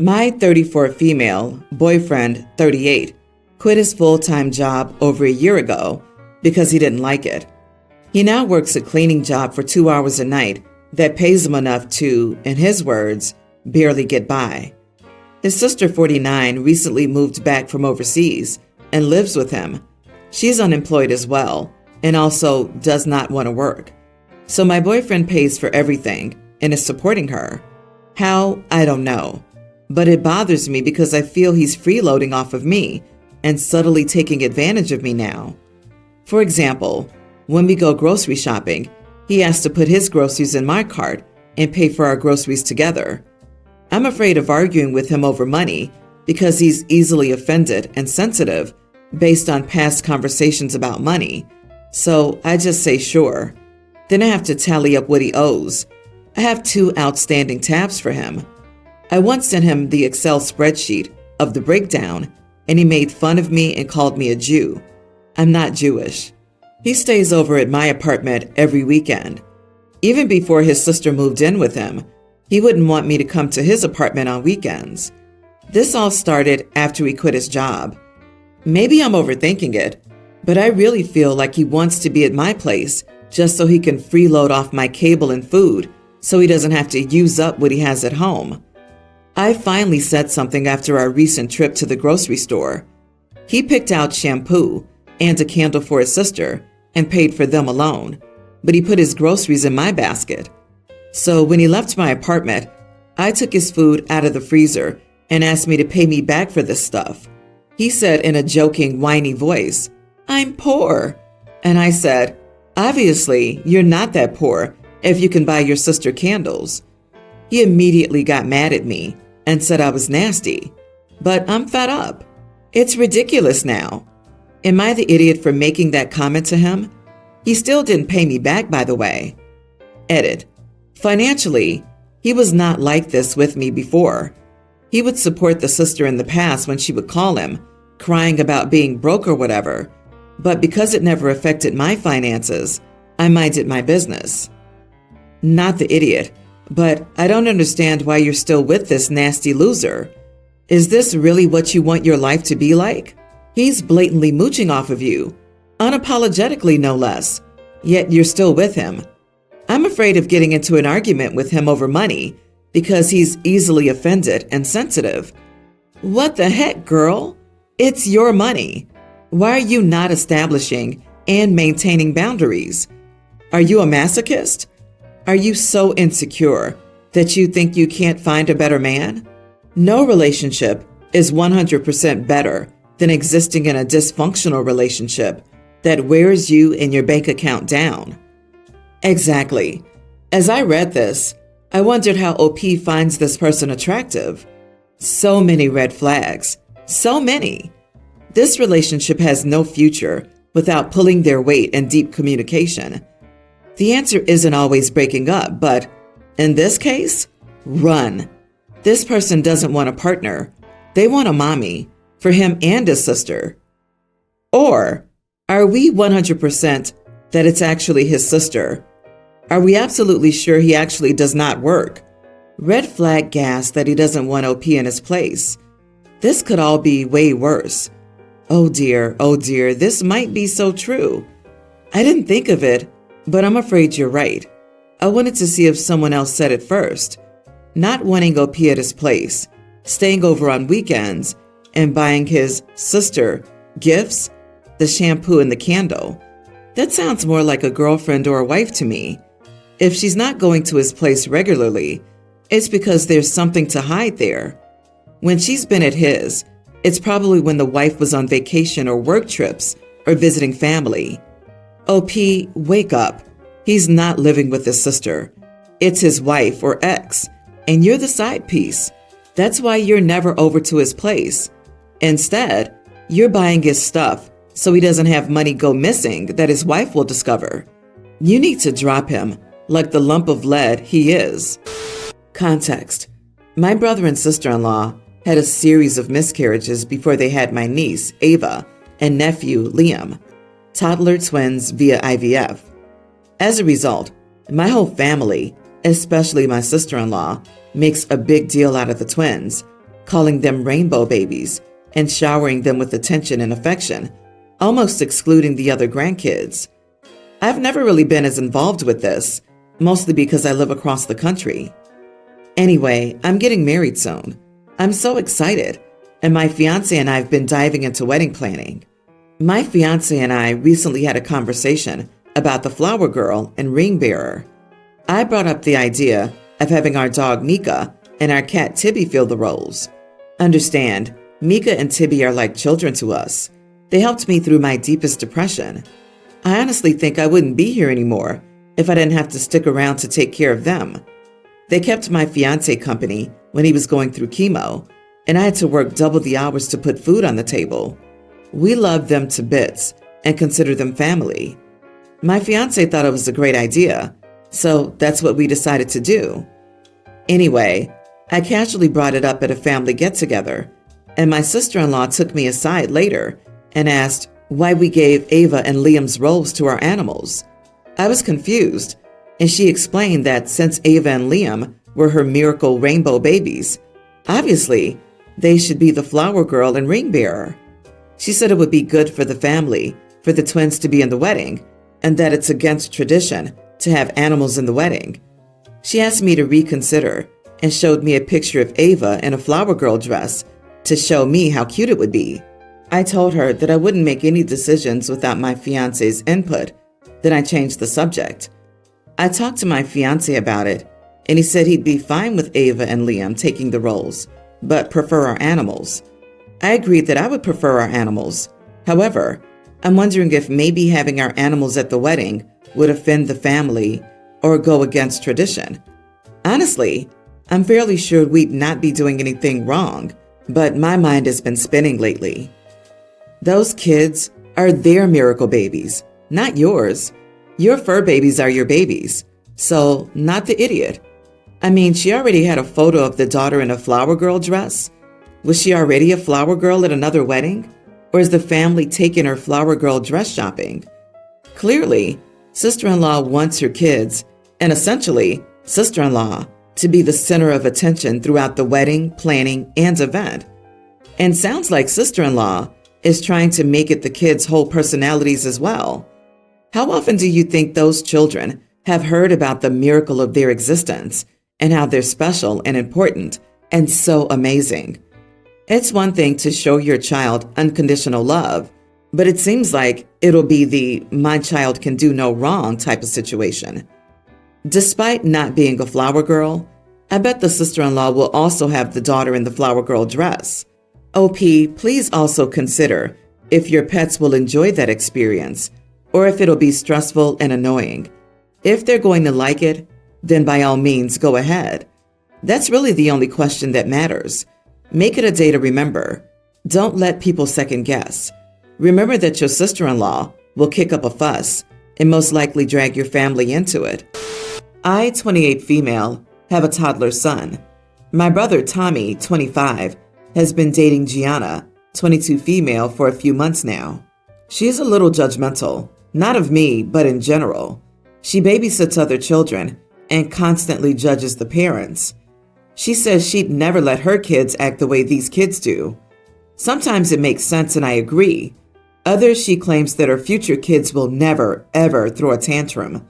My 34 female boyfriend, 38, quit his full-time job over a year ago because he didn't like it. He now works a cleaning job for 2 hours a night that pays him enough to, in his words, barely get by. His sister, 49, recently moved back from overseas and lives with him. She's unemployed as well and also does not want to work. So my boyfriend pays for everything and is supporting her. How? I don't know. But it bothers me because I feel he's freeloading off of me and subtly taking advantage of me now. For example, when we go grocery shopping, he has to put his groceries in my cart and pay for our groceries together. I'm afraid of arguing with him over money because he's easily offended and sensitive based on past conversations about money. So I just say sure. Then I have to tally up what he owes. I have 2 outstanding tabs for him. I once sent him the Excel spreadsheet of the breakdown, and he made fun of me and called me a Jew. I'm not Jewish. He stays over at my apartment every weekend. Even before his sister moved in with him, he wouldn't want me to come to his apartment on weekends. This all started after he quit his job. Maybe I'm overthinking it, but I really feel like he wants to be at my place just so he can freeload off my cable and food so he doesn't have to use up what he has at home. I finally said something after our recent trip to the grocery store. He picked out shampoo and a candle for his sister and paid for them alone, but he put his groceries in my basket. So when he left my apartment, I took his food out of the freezer and asked me to pay me back for this stuff. He said in a joking, whiny voice, "I'm poor." And I said, "Obviously, you're not that poor if you can buy your sister candles." He immediately got mad at me and said I was nasty. But I'm fed up. It's ridiculous now. Am I the idiot for making that comment to him? He still didn't pay me back, by the way. Edit. Financially, he was not like this with me before. He would support the sister in the past when she would call him, crying about being broke or whatever. But because it never affected my finances, I minded my business. Not the idiot, but I don't understand why you're still with this nasty loser. Is this really what you want your life to be like? He's blatantly mooching off of you, unapologetically no less, yet you're still with him. I'm afraid of getting into an argument with him over money because he's easily offended and sensitive. What the heck, girl? It's your money. Why are you not establishing and maintaining boundaries? Are you a masochist? Are you so insecure that you think you can't find a better man? No relationship is 100% better than existing in a dysfunctional relationship that wears you and your bank account down. Exactly. As I read this, I wondered how OP finds this person attractive. So many red flags. So many. This relationship has no future without pulling their weight and deep communication. The answer isn't always breaking up, but in this case, run. This person doesn't want a partner. They want a mommy for him and his sister. Or are we 100% that it's actually his sister? Are we absolutely sure he actually does not work? Red flag gas that he doesn't want OP in his place. This could all be way worse. Oh dear, this might be so true. I didn't think of it, but I'm afraid you're right. I wanted to see if someone else said it first. Not wanting OP at his place, staying over on weekends, and buying his sister gifts, the shampoo and the candle. That sounds more like a girlfriend or a wife to me. If she's not going to his place regularly, it's because there's something to hide there. When she's been at his, it's probably when the wife was on vacation or work trips or visiting family. OP, wake up. He's not living with his sister. It's his wife or ex, and you're the side piece. That's why you're never over to his place. Instead, you're buying his stuff so he doesn't have money go missing that his wife will discover. You need to drop him like the lump of lead he is. Context. My brother and sister-in-law had a series of miscarriages before they had my niece, Ava, and nephew, Liam, toddler twins via IVF. As a result, my whole family, especially my sister-in-law, makes a big deal out of the twins, calling them rainbow babies and showering them with attention and affection, almost excluding the other grandkids. I've never really been as involved with this, mostly because I live across the country. Anyway, I'm getting married soon. I'm so excited, and my fiance and I have been diving into wedding planning. My fiance and I recently had a conversation about the flower girl and ring bearer. I brought up the idea of having our dog Mika and our cat Tibby fill the roles. Understand, Mika and Tibby are like children to us. They helped me through my deepest depression. I honestly think I wouldn't be here anymore if I didn't have to stick around to take care of them. They kept my fiance company when he was going through chemo, and I had to work double the hours to put food on the table. We love them to bits and consider them family. My fiance thought it was a great idea, so that's what we decided to do. Anyway, I casually brought it up at a family get-together, and my sister-in-law took me aside later and asked why we gave Ava and Liam's roles to our animals. I was confused, and she explained that since Ava and Liam were her miracle rainbow babies, obviously they should be the flower girl and ring bearer. She said it would be good for the family for the twins to be in the wedding, and that it's against tradition to have animals in the wedding. She asked me to reconsider and showed me a picture of Ava in a flower girl dress to show me how cute it would be. I told her that I wouldn't make any decisions without my fiance's input. Then I changed the subject. I talked to my fiance about it, and he said he'd be fine with Ava and Liam taking the roles, but prefer our animals. I agreed that I would prefer our animals. However, I'm wondering if maybe having our animals at the wedding would offend the family or go against tradition. Honestly, I'm fairly sure we'd not be doing anything wrong, but my mind has been spinning lately. Those kids are their miracle babies, not yours. Your fur babies are your babies, so not the idiot. I mean, she already had a photo of the daughter in a flower girl dress. Was she already a flower girl at another wedding? Or is the family taking her flower girl dress shopping? Clearly, sister-in-law wants her kids, and essentially, sister-in-law, to be the center of attention throughout the wedding, planning, and event. And sounds like sister-in-law is trying to make it the kids' whole personalities as well. How often do you think those children have heard about the miracle of their existence and how they're special and important and so amazing? It's one thing to show your child unconditional love, but it seems like it'll be the "my child can do no wrong" type of situation. Despite not being a flower girl, I bet the sister-in-law will also have the daughter in the flower girl dress. OP, please also consider if your pets will enjoy that experience or if it'll be stressful and annoying. If they're going to like it, then by all means go ahead. That's really the only question that matters. Make it a day to remember. Don't let people second guess. Remember that your sister-in-law will kick up a fuss and most likely drag your family into it. I, 28 female, have a toddler son. My brother Tommy, 25, has been dating Gianna, 22 female, for a few months now. She is a little judgmental, not of me, but in general. She babysits other children and constantly judges the parents. She says she'd never let her kids act the way these kids do. Sometimes it makes sense and I agree. Others, she claims that her future kids will never, ever throw a tantrum.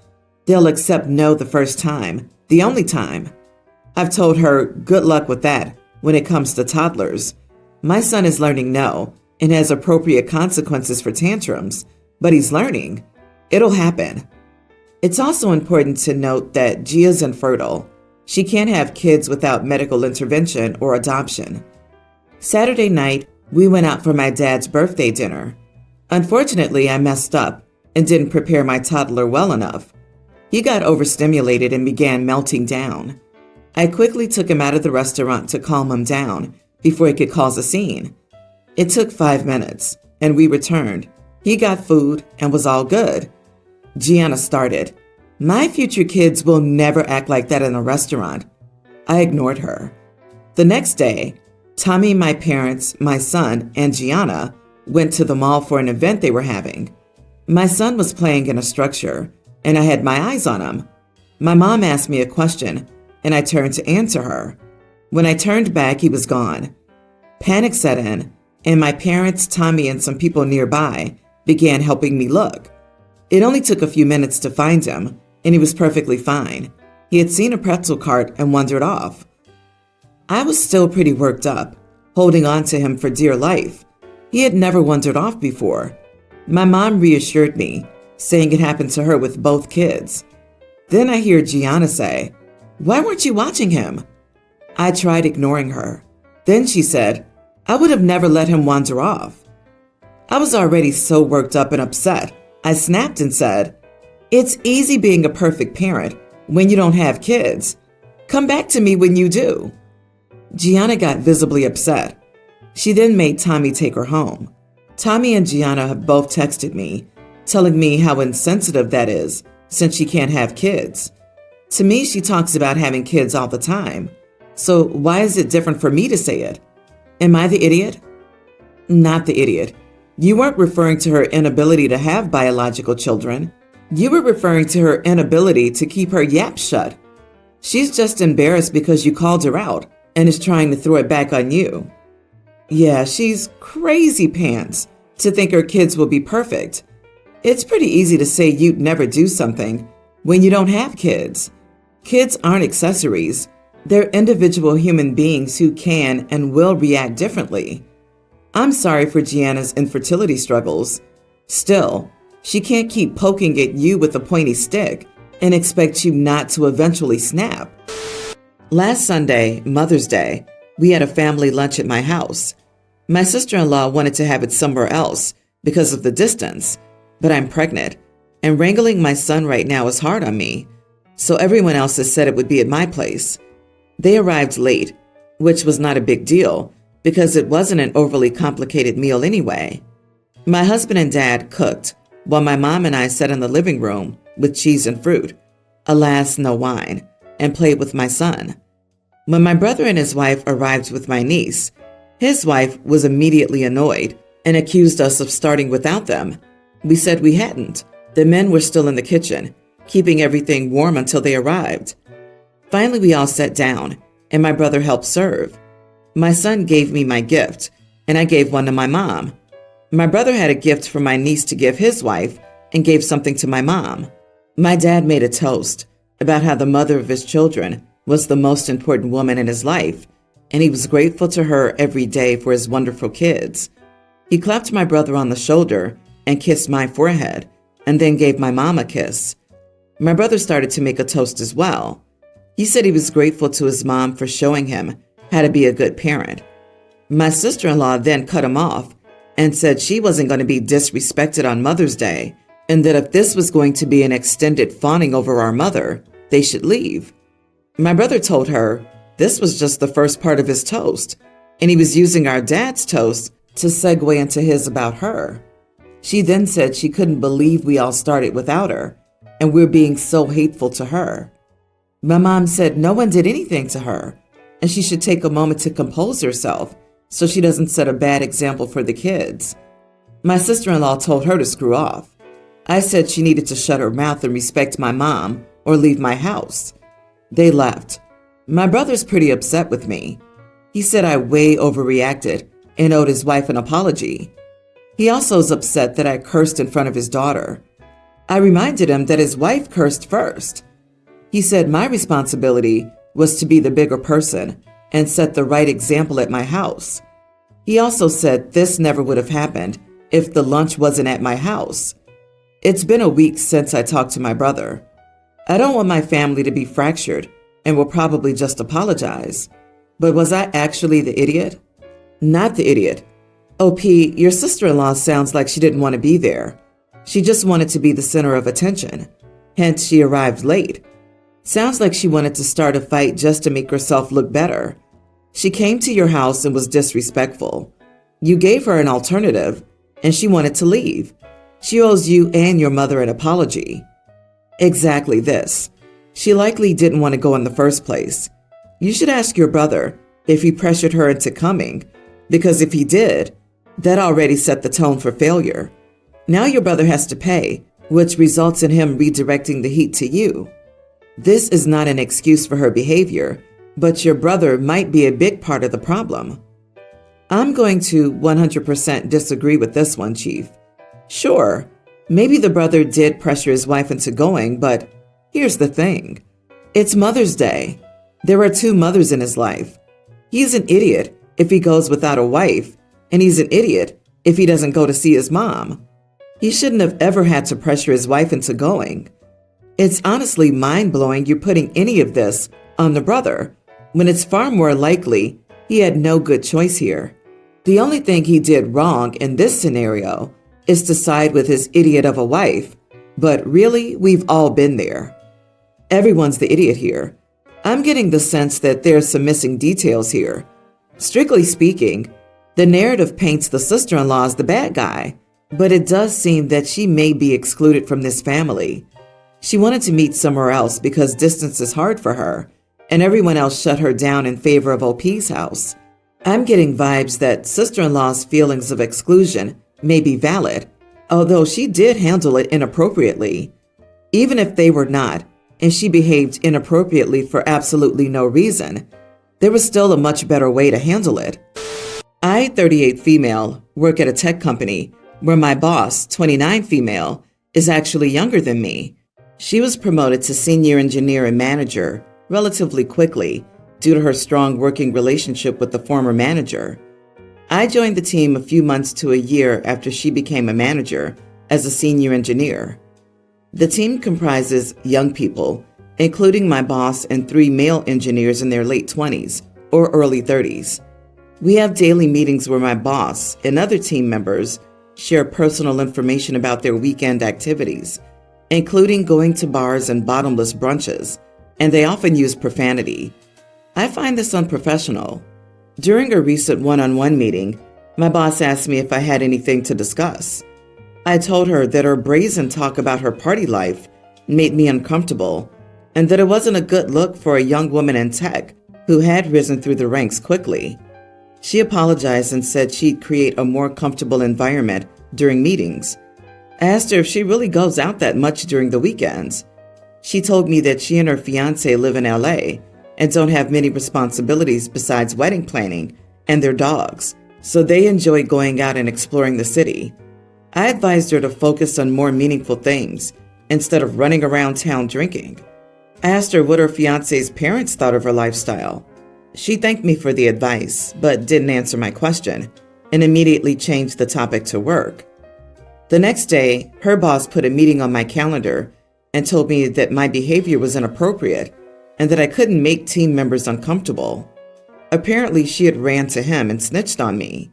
They'll accept no the first time, the only time. I've told her good luck with that when it comes to toddlers. My son is learning no and has appropriate consequences for tantrums, but he's learning. It'll happen. It's also important to note that Gia's infertile. She can't have kids without medical intervention or adoption. Saturday night, we went out for my dad's birthday dinner. Unfortunately, I messed up and didn't prepare my toddler well enough. He got overstimulated and began melting down. I quickly took him out of the restaurant to calm him down before he could cause a scene. It took 5 minutes, and we returned. He got food and was all good. Gianna started, "My future kids will never act like that in a restaurant." I ignored her. The next day, Tommy, my parents, my son, and Gianna went to the mall for an event they were having. My son was playing in a structure, and I had my eyes on him. My mom asked me a question, and I turned to answer her. When I turned back, he was gone. Panic set in, and my parents, Tommy, and some people nearby began helping me look. It only took a few minutes to find him, and he was perfectly fine. He had seen a pretzel cart and wandered off. I was still pretty worked up, holding on to him for dear life. He had never wandered off before. My mom reassured me, saying it happened to her with both kids. Then I hear Gianna say, "Why weren't you watching him?" I tried ignoring her. Then she said, "I would have never let him wander off." I was already so worked up and upset. I snapped and said, "It's easy being a perfect parent when you don't have kids. Come back to me when you do." Gianna got visibly upset. She then made Tommy take her home. Tommy and Gianna have both texted me, telling me how insensitive that is since she can't have kids. To me, she talks about having kids all the time. So why is it different for me to say it? Am I the idiot? Not the idiot. You weren't referring to her inability to have biological children. You were referring to her inability to keep her yap shut. She's just embarrassed because you called her out and is trying to throw it back on you. Yeah, she's crazy pants to think her kids will be perfect. It's pretty easy to say you'd never do something when you don't have kids. Kids aren't accessories. They're individual human beings who can and will react differently. I'm sorry for Gianna's infertility struggles. Still, she can't keep poking at you with a pointy stick and expect you not to eventually snap. Last Sunday, Mother's Day, we had a family lunch at my house. My sister-in-law wanted to have it somewhere else because of the distance, but I'm pregnant, and wrangling my son right now is hard on me, so everyone else has said it would be at my place. They arrived late, which was not a big deal because it wasn't an overly complicated meal anyway. My husband and dad cooked, while my mom and I sat in the living room with cheese and fruit, alas, no wine, and played with my son. When my brother and his wife arrived with my niece, his wife was immediately annoyed and accused us of starting without them. We said we hadn't. The men were still in the kitchen, keeping everything warm until they arrived. Finally, we all sat down, and my brother helped serve. My son gave me my gift, and I gave one to my mom. My brother had a gift for my niece to give his wife and gave something to my mom. My dad made a toast about how the mother of his children was the most important woman in his life, and he was grateful to her every day for his wonderful kids. He clapped my brother on the shoulder and kissed my forehead, and then gave my mom a kiss. My brother started to make a toast as well. He said he was grateful to his mom for showing him how to be a good parent. My sister-in-law then cut him off and said she wasn't going to be disrespected on Mother's Day, and that if this was going to be an extended fawning over our mother, they should leave. My brother told her this was just the first part of his toast, and he was using our dad's toast to segue into his about her. She then said she couldn't believe we all started without her, and we're being so hateful to her. My mom said no one did anything to her, and she should take a moment to compose herself so she doesn't set a bad example for the kids. My sister-in-law told her to screw off. I said she needed to shut her mouth and respect my mom or leave my house. They left. My brother's pretty upset with me. He said I way overreacted and owed his wife an apology. He also is upset that I cursed in front of his daughter. I reminded him that his wife cursed first. He said my responsibility was to be the bigger person and set the right example at my house. He also said this never would have happened if the lunch wasn't at my house. It's been a week since I talked to my brother. I don't want my family to be fractured and will probably just apologize. But was I actually the idiot? Not the idiot. OP, your sister-in-law sounds like she didn't want to be there. She just wanted to be the center of attention. Hence, she arrived late. Sounds like she wanted to start a fight just to make herself look better. She came to your house and was disrespectful. You gave her an alternative, and she wanted to leave. She owes you and your mother an apology. Exactly this. She likely didn't want to go in the first place. You should ask your brother if he pressured her into coming, because if he did, that already set the tone for failure. Now your brother has to pay, which results in him redirecting the heat to you. This is not an excuse for her behavior, but your brother might be a big part of the problem. I'm going to 100% disagree with this one, Chief. Sure, maybe the brother did pressure his wife into going, but here's the thing. It's Mother's Day. There are two mothers in his life. He's an idiot if he goes without a wife, and he's an idiot if he doesn't go to see his mom. He shouldn't have ever had to pressure his wife into going. It's honestly mind-blowing you're putting any of this on the brother, when it's far more likely he had no good choice here. The only thing he did wrong in this scenario is to side with his idiot of a wife, but really, we've all been there. Everyone's the idiot here. I'm getting the sense that there's some missing details here. Strictly speaking, the narrative paints the sister-in-law as the bad guy, but it does seem that she may be excluded from this family. She wanted to meet somewhere else because distance is hard for her, and everyone else shut her down in favor of OP's house. I'm getting vibes that sister-in-law's feelings of exclusion may be valid, although she did handle it inappropriately. Even if they were not, and she behaved inappropriately for absolutely no reason, there was still a much better way to handle it. I, 38 female, work at a tech company where my boss, 29 female, is actually younger than me. She was promoted to senior engineer and manager relatively quickly due to her strong working relationship with the former manager. I joined the team a few months to a year after she became a manager as a senior engineer. The team comprises young people, including my boss and 3 male engineers in their late 20s or early 30s. We have daily meetings where my boss and other team members share personal information about their weekend activities, including going to bars and bottomless brunches, and they often use profanity. I find this unprofessional. During a recent one-on-one meeting, my boss asked me if I had anything to discuss. I told her that her brazen talk about her party life made me uncomfortable, and that it wasn't a good look for a young woman in tech who had risen through the ranks quickly. She apologized and said she'd create a more comfortable environment during meetings. I asked her if she really goes out that much during the weekends. She told me that she and her fiance live in LA and don't have many responsibilities besides wedding planning and their dogs, so they enjoy going out and exploring the city. I advised her to focus on more meaningful things instead of running around town drinking. I asked her what her fiance's parents thought of her lifestyle. She thanked me for the advice, but didn't answer my question, and immediately changed the topic to work. The next day, her boss put a meeting on my calendar and told me that my behavior was inappropriate and that I couldn't make team members uncomfortable. Apparently, she had ran to him and snitched on me.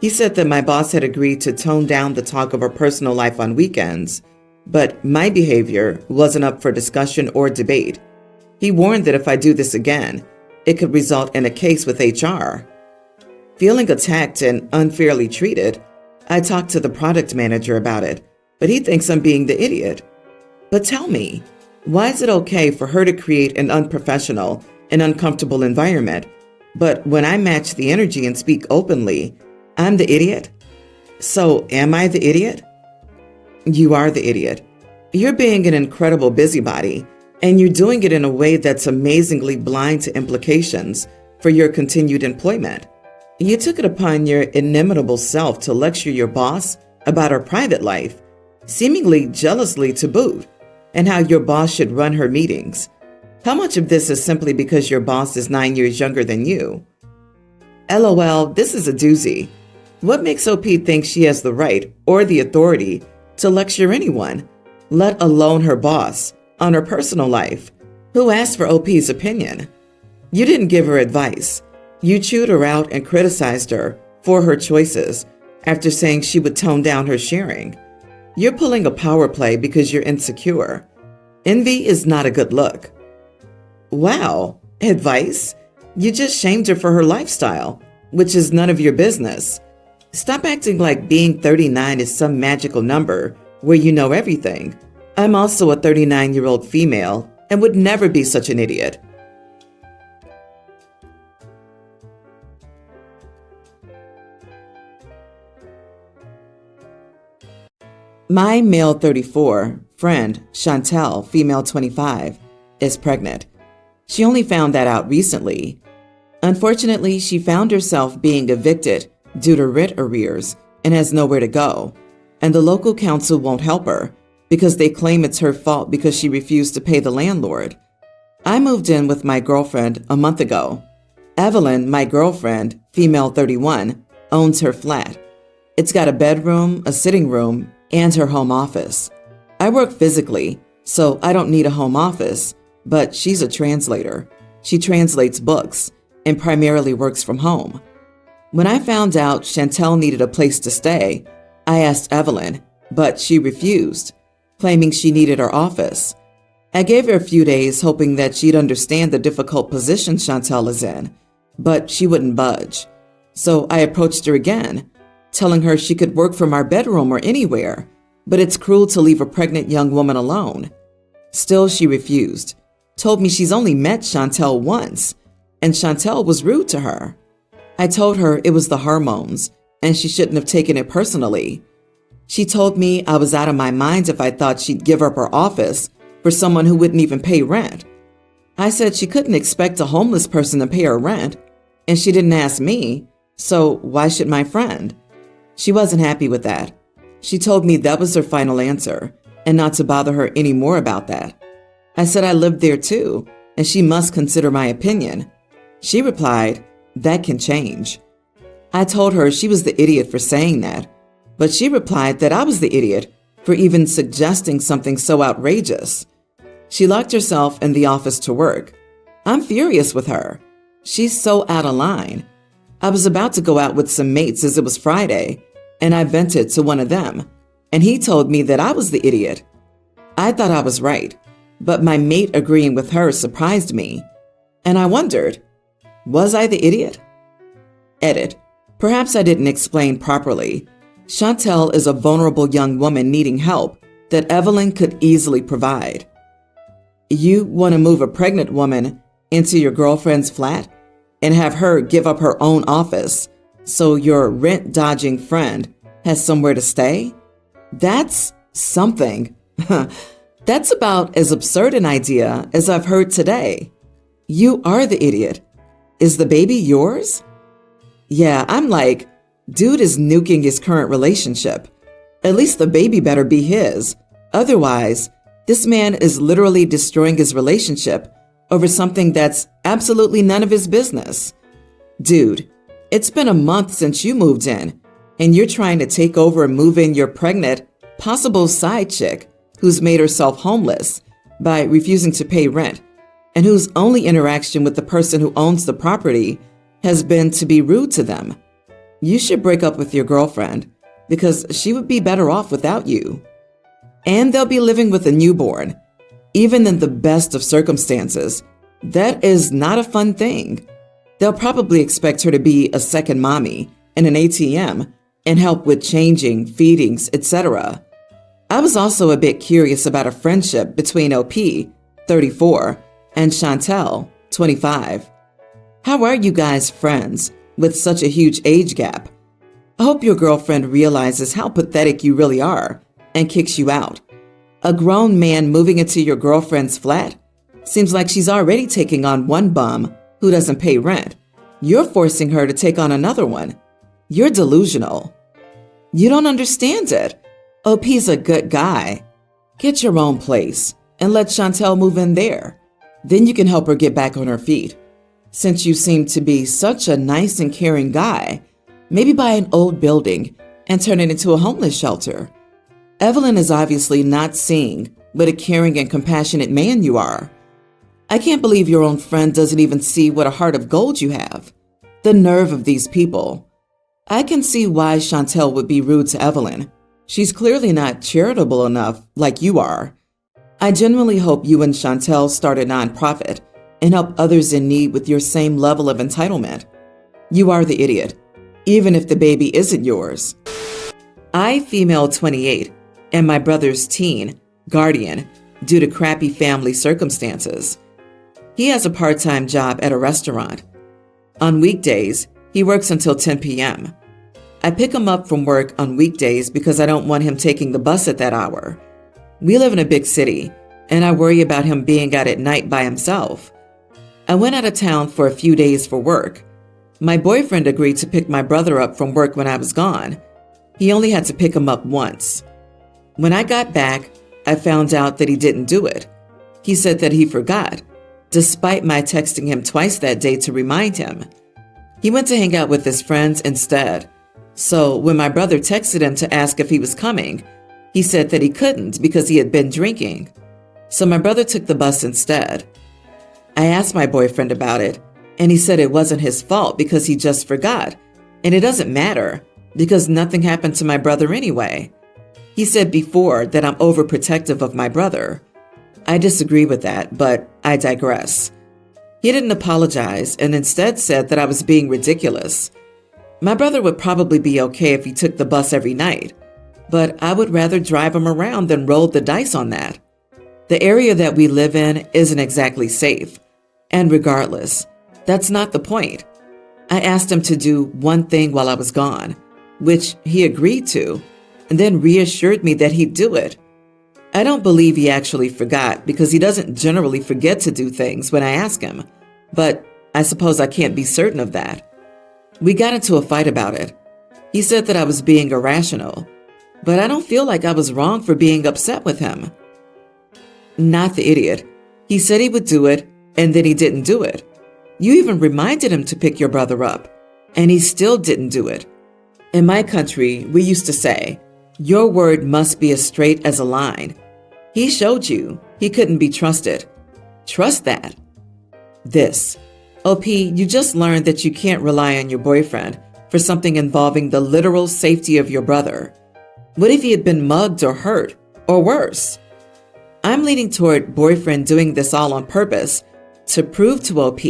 He said that my boss had agreed to tone down the talk of her personal life on weekends, but my behavior wasn't up for discussion or debate. He warned that if I do this again, it could result in a case with HR. Feeling attacked and unfairly treated, I talked to the product manager about it, but he thinks I'm being the idiot. But tell me, why is it okay for her to create an unprofessional and uncomfortable environment, but when I match the energy and speak openly, I'm the idiot? So am I the idiot? You are the idiot. You're being an incredible busybody, and you're doing it in a way that's amazingly blind to implications for your continued employment. You took it upon your inimitable self to lecture your boss about her private life, seemingly jealously to boot, and how your boss should run her meetings. How much of this is simply because your boss is 9 years younger than you? LOL, this is a doozy. What makes OP think she has the right or the authority to lecture anyone, let alone her boss, on her personal life? Who asked for OP's opinion? You didn't give her advice. You chewed her out and criticized her for her choices after saying she would tone down her sharing. You're pulling a power play because you're insecure. Envy is not a good look. Wow, advice? You just shamed her for her lifestyle, which is none of your business. Stop acting like being 39 is some magical number where you know everything. I'm also a 39-year-old female and would never be such an idiot. My male 34 friend, Chantel, female 25, is pregnant. She only found that out recently. Unfortunately, she found herself being evicted due to rent arrears and has nowhere to go, and the local council won't help her because they claim it's her fault because she refused to pay the landlord. I moved in with my girlfriend a month ago. Evelyn, my girlfriend, female 31, owns her flat. It's got a bedroom, a sitting room, and her home office. I work physically, so I don't need a home office, but she's a translator. She translates books and primarily works from home. When I found out Chantel needed a place to stay, I asked Evelyn, but she refused, claiming she needed her office. I gave her a few days hoping that she'd understand the difficult position Chantel is in, but she wouldn't budge. So I approached her again, telling her she could work from our bedroom or anywhere, but it's cruel to leave a pregnant young woman alone. Still, she refused, told me she's only met Chantel once, and Chantel was rude to her. I told her it was the hormones, and she shouldn't have taken it personally. She told me I was out of my mind if I thought she'd give up her office for someone who wouldn't even pay rent. I said she couldn't expect a homeless person to pay her rent, and she didn't ask me, so why should my friend? She wasn't happy with that. She told me that was her final answer, and not to bother her any more about that. I said I lived there too, and she must consider my opinion. She replied, "That can change." I told her she was the idiot for saying that, but she replied that I was the idiot for even suggesting something so outrageous. She locked herself in the office to work. I'm furious with her. She's so out of line. I was about to go out with some mates as it was Friday, and I vented to one of them, and he told me that I was the idiot. I thought I was right, but my mate agreeing with her surprised me, and I wondered, was I the idiot? Edit. Perhaps I didn't explain properly. Chantel is a vulnerable young woman needing help that Evelyn could easily provide. You want to move a pregnant woman into your girlfriend's flat and have her give up her own office so your rent-dodging friend has somewhere to stay? That's something. That's about as absurd an idea as I've heard today. You are the idiot. Is the baby yours? Yeah, I'm like, dude is nuking his current relationship. At least the baby better be his. Otherwise, this man is literally destroying his relationship over something that's absolutely none of his business. Dude, it's been a month since you moved in, and you're trying to take over and move in your pregnant, possible side chick who's made herself homeless by refusing to pay rent, and whose only interaction with the person who owns the property has been to be rude to them. You should break up with your girlfriend because she would be better off without you. And they'll be living with a newborn. Even in the best of circumstances, that is not a fun thing. They'll probably expect her to be a second mommy and an ATM and help with changing, feedings, etc. I was also a bit curious about a friendship between OP, 34, and Chantel, 25. How are you guys friends with such a huge age gap? I hope your girlfriend realizes how pathetic you really are and kicks you out. A grown man moving into your girlfriend's flat? Seems like she's already taking on one bum who doesn't pay rent. You're forcing her to take on another one. You're delusional. You don't understand it. OP's a good guy. Get your own place and let Chantel move in there. Then you can help her get back on her feet. Since you seem to be such a nice and caring guy, maybe buy an old building and turn it into a homeless shelter. Evelyn is obviously not seeing what a caring and compassionate man you are. I can't believe your own friend doesn't even see what a heart of gold you have. The nerve of these people. I can see why Chantel would be rude to Evelyn. She's clearly not charitable enough like you are. I genuinely hope you and Chantel start a nonprofit and help others in need with your same level of entitlement. You are the idiot, even if the baby isn't yours. I, female 28, am my brother's teen guardian due to crappy family circumstances. He has a part-time job at a restaurant. On weekdays, he works until 10 p.m. I pick him up from work on weekdays because I don't want him taking the bus at that hour. We live in a big city, and I worry about him being out at night by himself. I went out of town for a few days for work. My boyfriend agreed to pick my brother up from work when I was gone. He only had to pick him up once. When I got back, I found out that he didn't do it. He said that he forgot, despite my texting him twice that day to remind him. He went to hang out with his friends instead. So when my brother texted him to ask if he was coming, he said that he couldn't because he had been drinking. So my brother took the bus instead. I asked my boyfriend about it, and he said it wasn't his fault because he just forgot, and it doesn't matter because nothing happened to my brother anyway. He said before that I'm overprotective of my brother. I disagree with that, but I digress. He didn't apologize and instead said that I was being ridiculous. My brother would probably be okay if he took the bus every night, but I would rather drive him around than roll the dice on that. The area that we live in isn't exactly safe, and regardless, that's not the point. I asked him to do one thing while I was gone, which he agreed to, and then reassured me that he'd do it. I don't believe he actually forgot because he doesn't generally forget to do things when I ask him, but I suppose I can't be certain of that. We got into a fight about it. He said that I was being irrational, but I don't feel like I was wrong for being upset with him. Not the idiot. He said he would do it, and then he didn't do it. You even reminded him to pick your brother up, and he still didn't do it. In my country, we used to say, your word must be as straight as a line. He showed you he couldn't be trusted. Trust that. This. OP, you just learned that you can't rely on your boyfriend for something involving the literal safety of your brother. What if he had been mugged or hurt, or worse? I'm leaning toward boyfriend doing this all on purpose to prove to OP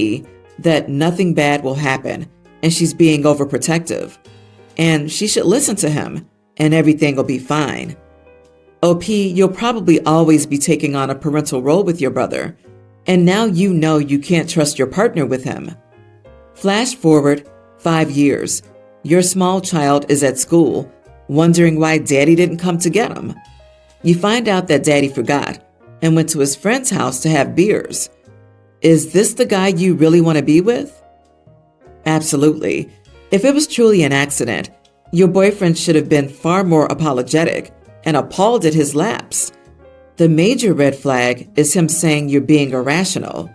that nothing bad will happen and she's being overprotective. And she should listen to him and everything will be fine. OP, you'll probably always be taking on a parental role with your brother, and now you know you can't trust your partner with him. Flash forward 5 years. Your small child is at school, wondering why daddy didn't come to get him. You find out that daddy forgot and went to his friend's house to have beers. Is this the guy you really want to be with? Absolutely. If it was truly an accident, your boyfriend should have been far more apologetic and appalled at his lapse. The major red flag is him saying you're being irrational.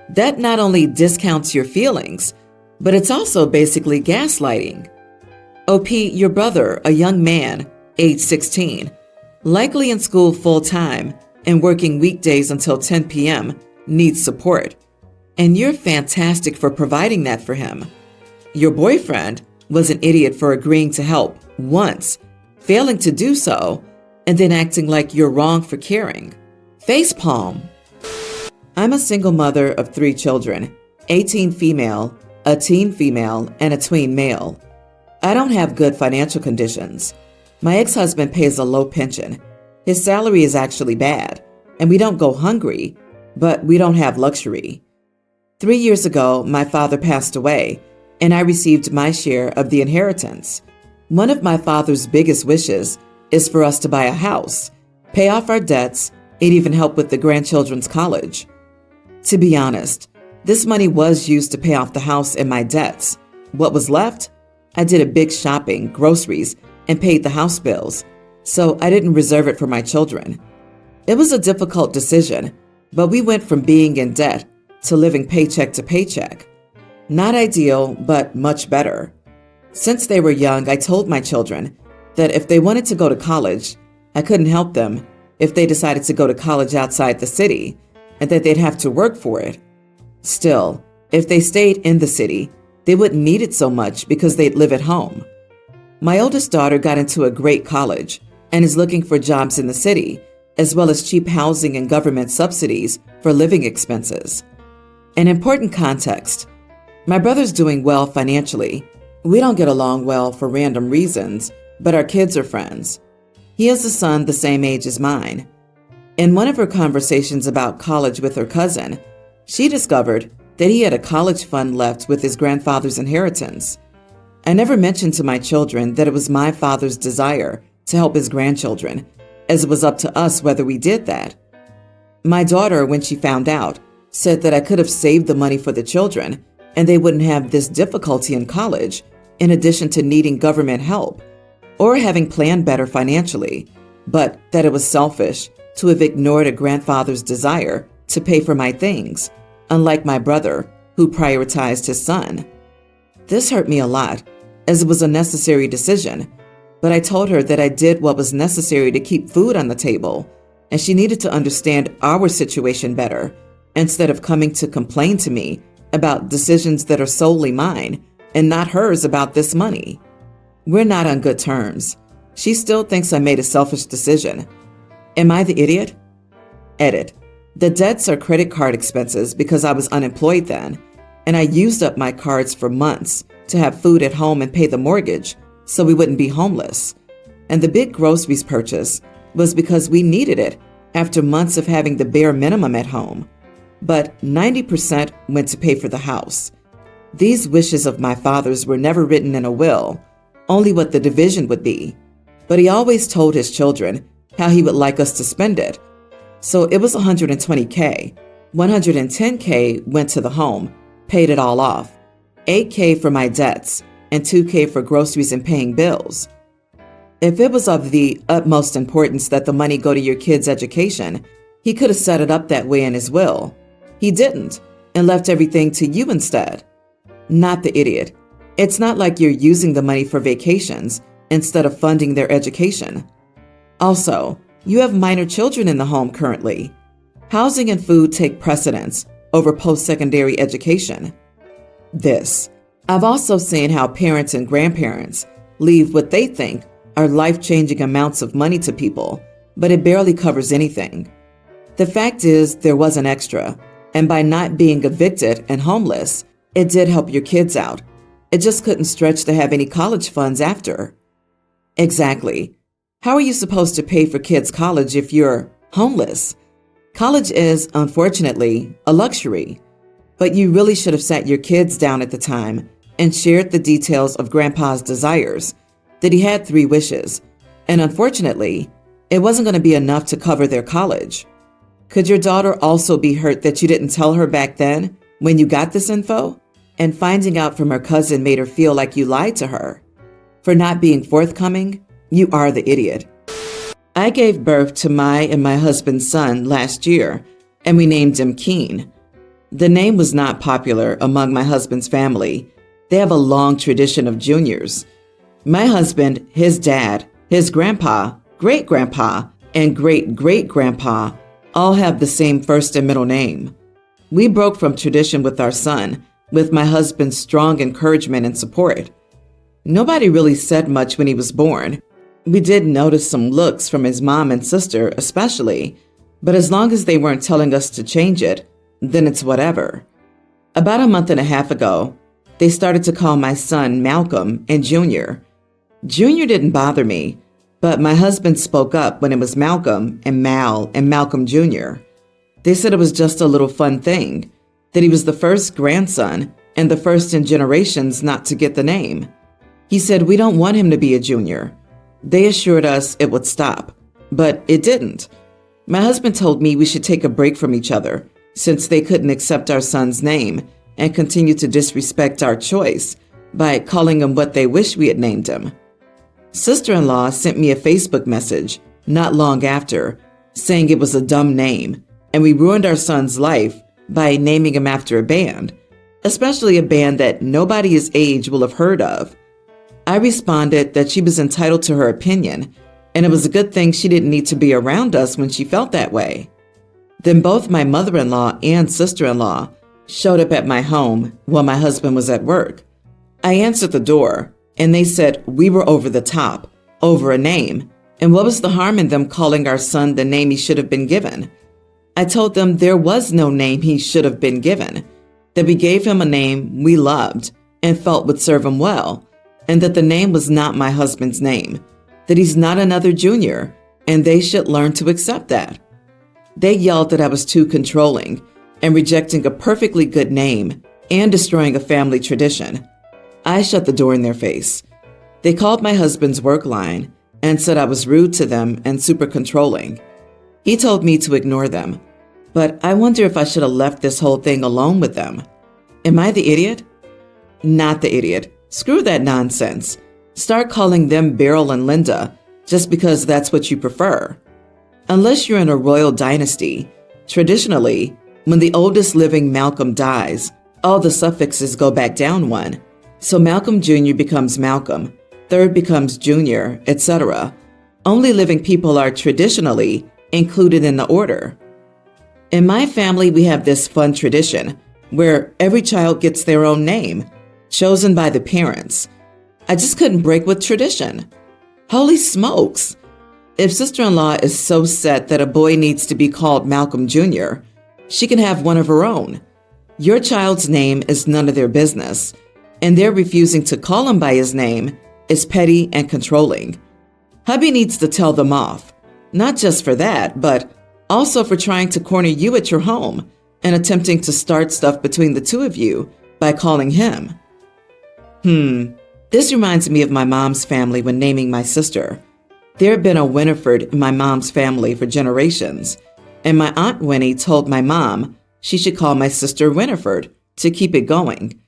That not only discounts your feelings, but it's also basically gaslighting. OP, your brother, a young man, age 16, likely in school full-time and working weekdays until 10 p.m., needs support. And you're fantastic for providing that for him. Your boyfriend was an idiot for agreeing to help once, failing to do so, and then acting like you're wrong for caring. Facepalm. I'm a single mother of 3 children, 18 female, a teen female, and a tween male. I don't have good financial conditions. My ex-husband pays a low pension. His salary is actually bad, and we don't go hungry, but we don't have luxury. 3 years ago, my father passed away, and I received my share of the inheritance. One of my father's biggest wishes is for us to buy a house, pay off our debts, and even help with the grandchildren's college. To be honest, this money was used to pay off the house and my debts. What was left? I did a big shopping, groceries, and paid the house bills, so I didn't reserve it for my children. It was a difficult decision, but we went from being in debt to living paycheck to paycheck. Not ideal, but much better. Since they were young, I told my children that if they wanted to go to college, I couldn't help them if they decided to go to college outside the city, and that they'd have to work for it. Still, if they stayed in the city, they wouldn't need it so much because they'd live at home. My oldest daughter got into a great college and is looking for jobs in the city, as well as cheap housing and government subsidies for living expenses. An important context: my brother's doing well financially. We don't get along well for random reasons, but our kids are friends. He has a son the same age as mine. In one of her conversations about college with her cousin, she discovered that he had a college fund left with his grandfather's inheritance. I never mentioned to my children that it was my father's desire to help his grandchildren, as it was up to us whether we did that. My daughter, when she found out, said that I could have saved the money for the children and they wouldn't have this difficulty in college, in addition to needing government help or having planned better financially, but that it was selfish to have ignored a grandfather's desire to pay for my things, unlike my brother, who prioritized his son. This hurt me a lot, as it was a necessary decision, but I told her that I did what was necessary to keep food on the table, and she needed to understand our situation better, instead of coming to complain to me about decisions that are solely mine and not hers about this money. We're not on good terms. She still thinks I made a selfish decision. Am I the idiot? Edit. The debts are credit card expenses because I was unemployed then, and I used up my cards for months to have food at home and pay the mortgage so we wouldn't be homeless. And the big groceries purchase was because we needed it after months of having the bare minimum at home. But 90% went to pay for the house. These wishes of my father's were never written in a will, only what the division would be. But he always told his children how he would like us to spend it. So it was $120K. $110K went to the home, paid it all off. $8K for my debts, and $2K for groceries and paying bills. If it was of the utmost importance that the money go to your kids' education, he could have set it up that way in his will. He didn't, and left everything to you instead. Not the idiot. It's not like you're using the money for vacations instead of funding their education. Also, you have minor children in the home currently. Housing and food take precedence over post-secondary education. I've also seen how parents and grandparents leave what they think are life-changing amounts of money to people, but it barely covers anything. The fact is, there was an extra, and by not being evicted and homeless, it did help your kids out. It just couldn't stretch to have any college funds after. Exactly. How are you supposed to pay for kids' college if you're homeless? College is, unfortunately, a luxury. But you really should have sat your kids down at the time and shared the details of Grandpa's desires, that he had 3 wishes, and unfortunately, it wasn't going to be enough to cover their college. Could your daughter also be hurt that you didn't tell her back then when you got this info? And finding out from her cousin made her feel like you lied to her. For not being forthcoming, you are the idiot. I gave birth to my and my husband's son last year, and we named him Keen. The name was not popular among my husband's family. They have a long tradition of juniors. My husband, his dad, his grandpa, great-grandpa, and great-great-grandpa all have the same first and middle name. We broke from tradition with our son, with my husband's strong encouragement and support. Nobody really said much when he was born. We did notice some looks from his mom and sister especially, but as long as they weren't telling us to change it, then it's whatever. About a month and a half ago, they started to call my son Malcolm and Junior. Junior didn't bother me, but my husband spoke up when it was Malcolm and Mal and Malcolm Jr. They said it was just a little fun thing, that he was the first grandson and the first in generations not to get the name. He said we don't want him to be a junior. They assured us it would stop, but it didn't. My husband told me we should take a break from each other since they couldn't accept our son's name and continue to disrespect our choice by calling him what they wish we had named him. Sister-in-law sent me a Facebook message not long after saying it was a dumb name and we ruined our son's life by naming him after a band, especially a band that nobody his age will have heard of. I responded that she was entitled to her opinion, and it was a good thing she didn't need to be around us when she felt that way. Then both my mother-in-law and sister-in-law showed up at my home while my husband was at work. I answered the door, and they said we were over the top, over a name, and what was the harm in them calling our son the name he should have been given? I told them there was no name he should have been given, that we gave him a name we loved and felt would serve him well, and that the name was not my husband's name, that he's not another junior, and they should learn to accept that. They yelled that I was too controlling and rejecting a perfectly good name and destroying a family tradition. I shut the door in their face. They called my husband's work line and said I was rude to them and super controlling. He told me to ignore them. But I wonder if I should have left this whole thing alone with them. Am I the idiot? Not the idiot. Screw that nonsense. Start calling them Beryl and Linda just because that's what you prefer. Unless you're in a royal dynasty, traditionally, when the oldest living Malcolm dies, all the suffixes go back down one. So Malcolm Jr. becomes Malcolm, third becomes Junior, etc. Only living people are traditionally included in the order. In my family, we have this fun tradition where every child gets their own name, chosen by the parents. I just couldn't break with tradition. Holy smokes! If sister-in-law is so set that a boy needs to be called Malcolm Jr., she can have one of her own. Your child's name is none of their business, and their refusing to call him by his name is petty and controlling. Hubby needs to tell them off, not just for that, but also for trying to corner you at your home and attempting to start stuff between the two of you by calling him. This reminds me of my mom's family when naming my sister. There had been a Winifred in my mom's family for generations, and my Aunt Winnie told my mom she should call my sister Winifred to keep it going.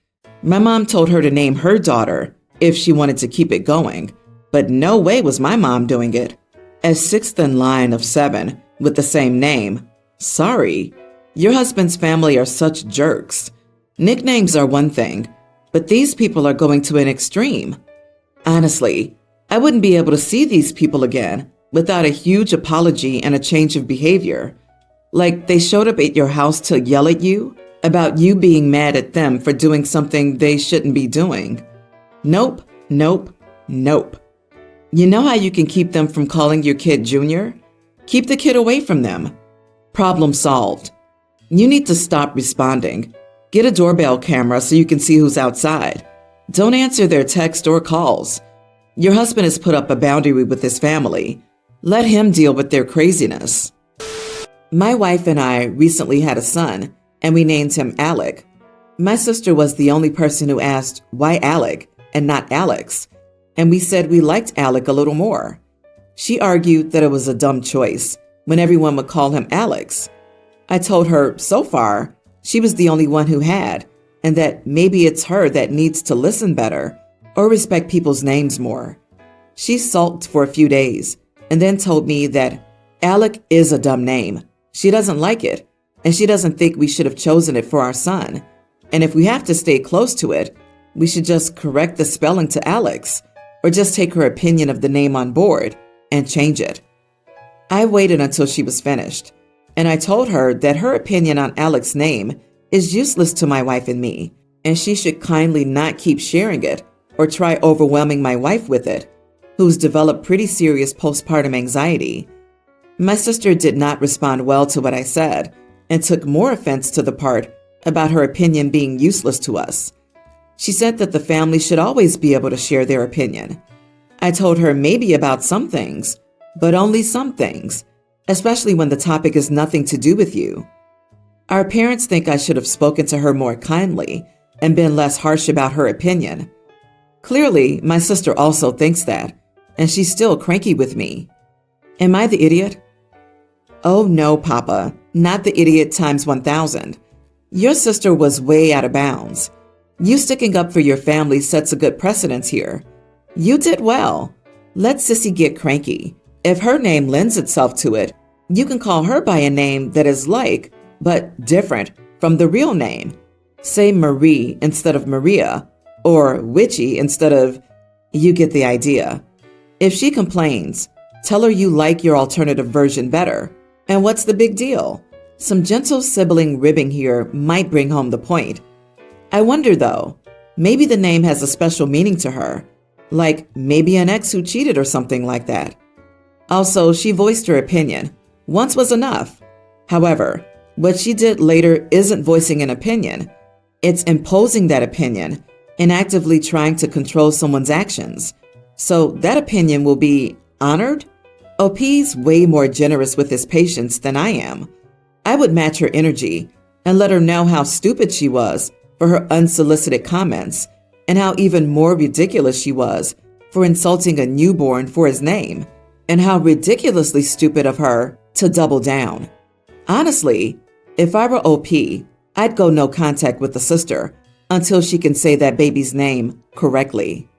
My mom told her to name her daughter if she wanted to keep it going, but no way was my mom doing it. As sixth in line of 7 with the same name, sorry, your husband's family are such jerks. Nicknames are one thing, but these people are going to an extreme. Honestly, I wouldn't be able to see these people again without a huge apology and a change of behavior. Like they showed up at your house to yell at you about you being mad at them for doing something they shouldn't be doing. Nope, nope, nope. You know how you can keep them from calling your kid Junior? Keep the kid away from them. Problem solved. You need to stop responding. Get a doorbell camera so you can see who's outside. Don't answer their text or calls. Your husband has put up a boundary with his family. Let him deal with their craziness. My wife and I recently had a son, and we named him Alec. My sister was the only person who asked, why Alec and not Alex? And we said we liked Alec a little more. She argued that it was a dumb choice when everyone would call him Alex. I told her, so far, she was the only one who had, and that maybe it's her that needs to listen better or respect people's names more. She sulked for a few days and then told me that Alec is a dumb name. She doesn't like it, and she doesn't think we should have chosen it for our son. And if we have to stay close to it, we should just correct the spelling to Alex, or just take her opinion of the name on board and change it. I waited until she was finished, and I told her that her opinion on Alex's name is useless to my wife and me, and she should kindly not keep sharing it or try overwhelming my wife with it, who's developed pretty serious postpartum anxiety. My sister did not respond well to what I said and took more offense to the part about her opinion being useless to us. She said that the family should always be able to share their opinion. I told her maybe about some things, but only some things, especially when the topic is nothing to do with you. Our parents think I should have spoken to her more kindly and been less harsh about her opinion. Clearly, my sister also thinks that, and she's still cranky with me. Am I the idiot? Oh no, Papa, not the idiot times 1,000. Your sister was way out of bounds. You sticking up for your family sets a good precedence here. You did well. Let Sissy get cranky. If her name lends itself to it, you can call her by a name that is like, but different from the real name. Say Marie instead of Maria, or Witchy instead of, you get the idea. If she complains, tell her you like your alternative version better. And what's the big deal? Some gentle sibling ribbing here might bring home the point. I wonder though, maybe the name has a special meaning to her, like maybe an ex who cheated or something like that. Also, she voiced her opinion. Once was enough. However, what she did later isn't voicing an opinion. It's imposing that opinion and actively trying to control someone's actions. So that opinion will be honored? OP's way more generous with his patients than I am. I would match her energy and let her know how stupid she was for her unsolicited comments and how even more ridiculous she was for insulting a newborn for his name, and how ridiculously stupid of her to double down. Honestly, If I were OP, I'd go no contact with the sister until she can say that baby's name correctly.